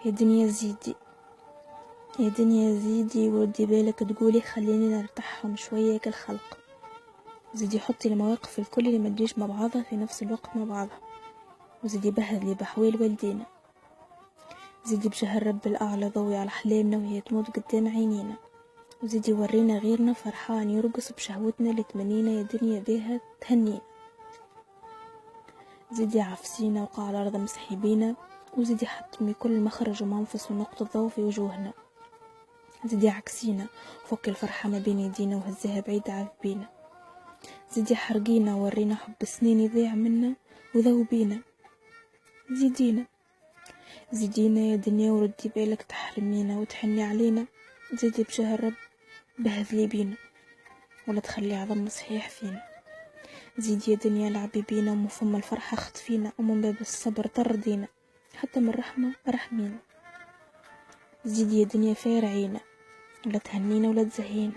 يا دنيا زيدي، يا دنيا زيدي وردي بالك تقولي خليني نرتاحهم شوية كالخلق. زيدي حطي المواقف الكل اللي ما تجيش مع بعضها في نفس الوقت مع بعضها، وزيدي بهذلي بحويل والدينا. زيدي بجهل رب الأعلى ضوي على أحلامنا وهي تموت قدام عينينا، وزيدي ورينا غيرنا فرحان يرقص بشهوتنا اللي تمنينا يا دنيا بيها تهنينا. زيدي عفسينا وقع على الأرض مسحيبينا، وزيدي حطمي كل مخرج ومنفس ونقطة ضوء في وجوهنا. زيدي عكسينا فك الفرحة ما بين يدينا وهزها بعيد عذبينا. زيدي حرقينا وورينا حب سنين يضيع منا وذوبينا. زيدينا زيدينا يا دنيا وردي بالك تحرمينا وتحني علينا. زيدي بجاه رب بهذلي بينا ولا تخلي عظم صحيح فينا. زيدي يا دنيا لعبي بينا ومن فم الفرحة خطفينا، ومن باب الصبر طردينا حتى من الرحمة رحمينا. زيدي يا دنيا فارعينا ولا تهنينا ولا تزهينا.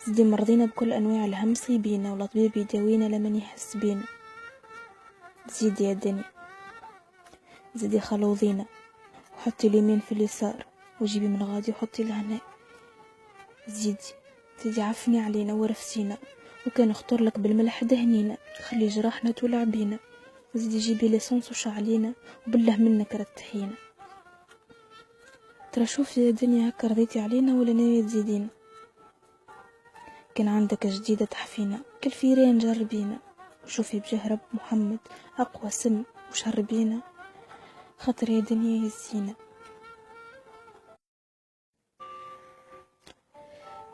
زيدي مرضينا بكل أنواع الهم صيبينا ولا طبيب يداوينا لمن يحس بينا. زيدي يا دنيا زيدي خلوضينا وحطي اليمين في اليسار وجيبي من غادي وحطي الهنا. زيدي عفني علينا ورفسينا وكان اختار لك بالملح دهنينا، خلي جراحنا تولع بينا. زيدي جيبي ليسانس وشعلينا وبالله منك رتحينا. ترى شوفي يا دنيا هكا رضيتي علينا ولا ناوية تزيدينا؟ كان عندك جديدة تحفينا كل فيرين جربينا، وشوفي بجاه رب محمد أقوى سم وشربينا خاطر يا دنيا يزينا.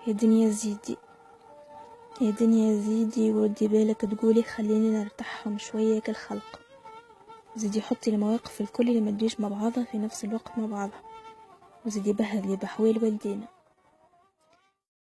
يا دنيا زيدي، يا دنيا زيدي وردي بالك تقولي خليني نرتاحهم شوية كالخلق. زيدي حطي المواقف الكل اللي ما تجيش مع بعضها في نفس الوقت مع بعضها، وزيدي بهذلي بحويل والدينا.